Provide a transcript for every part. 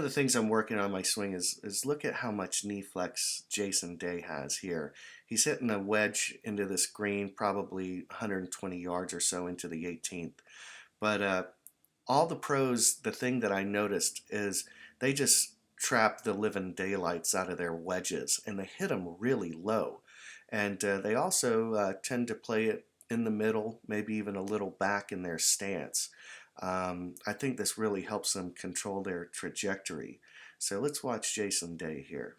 of the things I'm working on my swing is look at how much knee flex Jason Day has here. He's hitting a wedge into this green, probably 120 yards or so into the 18th. But all the pros, the thing that I noticed is they just trap the living daylights out of their wedges, and they hit them really low. And they also tend to play it in the middle, maybe even a little back in their stance. I think this really helps them control their trajectory. So let's watch Jason Day here.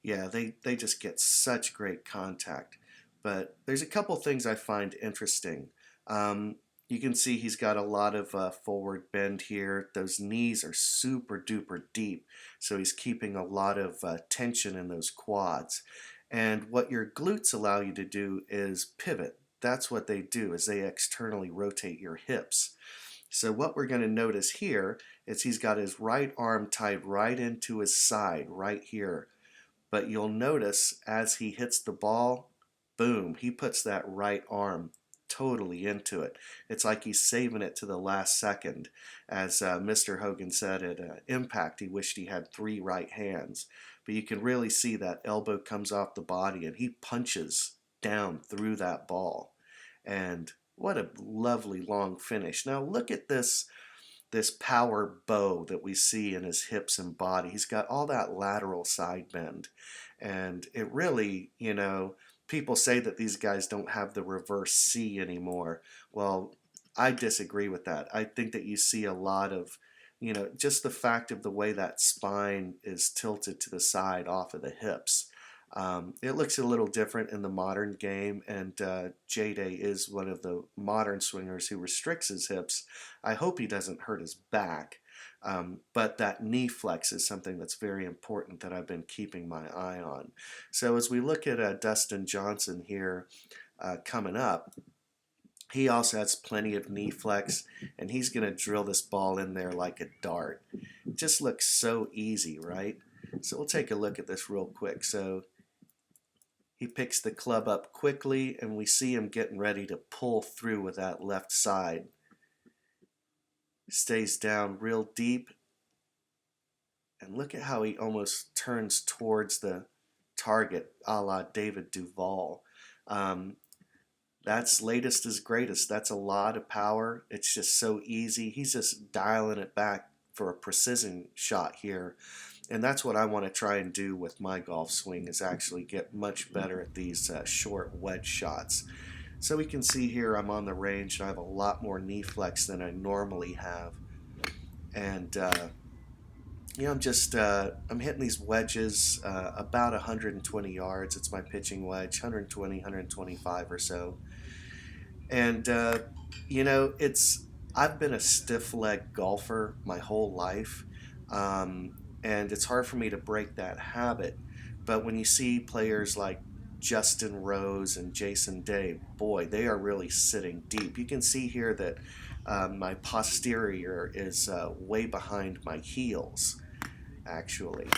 Yeah, they just get such great contact. But there's a couple things I find interesting. You can see he's got a lot of forward bend here. Those knees are super duper deep, so he's keeping a lot of tension in those quads. And what your glutes allow you to do is pivot. That's what they do, is they externally rotate your hips. So what we're going to notice here is he's got his right arm tied right into his side, right here. But you'll notice as he hits the ball, boom, he puts that right arm totally into it. It's like he's saving it to the last second. As Mr. Hogan said at Impact, he wished he had 3 right hands. But you can really see that elbow comes off the body and he punches down through that ball. And what a lovely long finish. Now look at this power bow that we see in his hips and body. He's got all that lateral side bend. And it really, people say that these guys don't have the reverse C anymore. Well, I disagree with that. I think that you see a lot of, just the fact of the way that spine is tilted to the side off of the hips. It looks a little different in the modern game, and J-Day is one of the modern swingers who restricts his hips. I hope he doesn't hurt his back, but that knee flex is something that's very important that I've been keeping my eye on. So as we look at Dustin Johnson here coming up, he also has plenty of knee flex, and he's going to drill this ball in there like a dart. It just looks so easy, right? So we'll take a look at this real quick. So he picks the club up quickly, and we see him getting ready to pull through with that left side. Stays down real deep, and look at how he almost turns towards the target, a la David Duval. That's latest is greatest. That's a lot of power. It's just so easy. He's just dialing it back for a precision shot here. And that's what I want to try and do with my golf swing, is actually get much better at these short wedge shots. So we can see here I'm on the range and I have a lot more knee flex than I normally have. And I'm hitting these wedges about 120 yards. It's my pitching wedge, 120, 125 or so. And I've been a stiff leg golfer my whole life. And it's hard for me to break that habit. But when you see players like Justin Rose and Jason Day, boy, they are really sitting deep. You can see here that my posterior is way behind my heels, actually.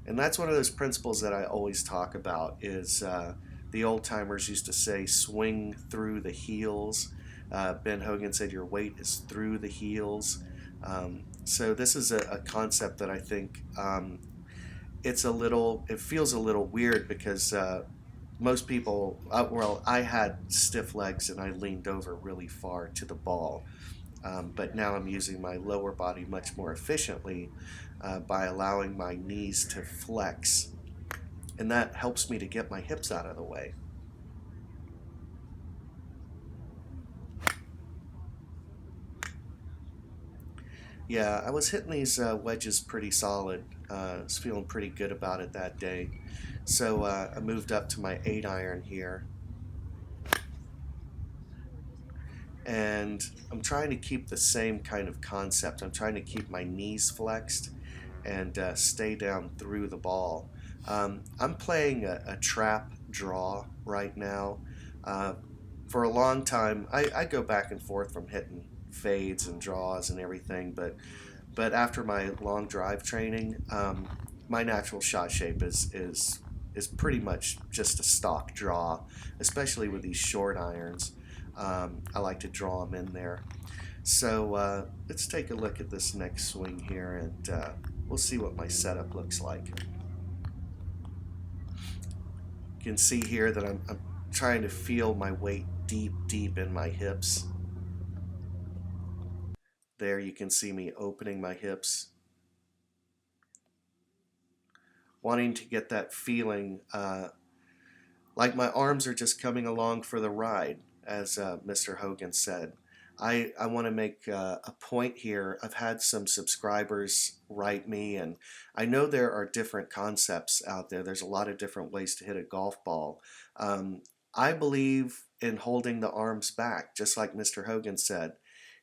And that's one of those principles that I always talk about is the old timers used to say swing through the heels. Ben Hogan said your weight is through the heels. So this is a concept that I think it feels a little weird because most people, I had stiff legs and I leaned over really far to the ball. But now I'm using my lower body much more efficiently by allowing my knees to flex. And that helps me to get my hips out of the way. Yeah, I was hitting these wedges pretty solid. I was feeling pretty good about it that day. So I moved up to my 8-iron here. And I'm trying to keep the same kind of concept. I'm trying to keep my knees flexed and stay down through the ball. I'm playing a trap draw right now. For a long time, I go back and forth from hitting fades and draws and everything, but after my long drive training, my natural shot shape is pretty much just a stock draw, especially with these short irons. I like to draw them in there. So let's take a look at this next swing here, and we'll see what my setup looks like. You can see here that I'm trying to feel my weight deep in my hips. There you can see me opening my hips, wanting to get that feeling like my arms are just coming along for the ride, as Mr. Hogan said. I want to make a point here. I've had some subscribers write me, and I know there are different concepts out there. There's a lot of different ways to hit a golf ball. I believe in holding the arms back, just like Mr. Hogan said.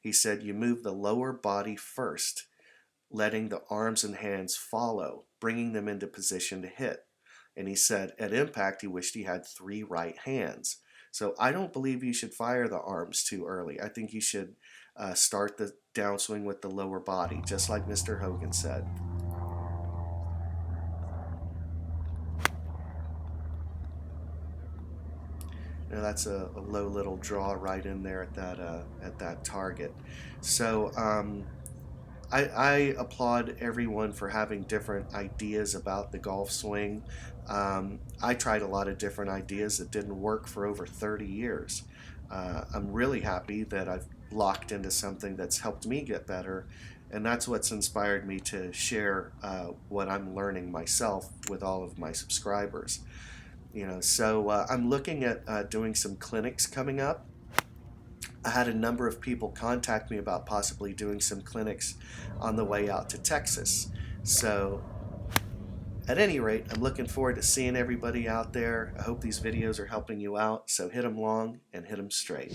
He said you move the lower body first, letting the arms and hands follow, bringing them into position to hit. And he said at impact he wished he had 3 right hands. So I don't believe you should fire the arms too early. I think you should start the downswing with the lower body, just like Mr. Hogan said. Now that's a low little draw right in there at that target. So I applaud everyone for having different ideas about the golf swing. I tried a lot of different ideas that didn't work for over 30 years. I'm really happy that I've locked into something that's helped me get better, and that's what's inspired me to share what I'm learning myself with all of my subscribers. So I'm looking at doing some clinics coming up. I had a number of people contact me about possibly doing some clinics on the way out to Texas. So at any rate, I'm looking forward to seeing everybody out there. I hope these videos are helping you out. So hit them long and hit them straight.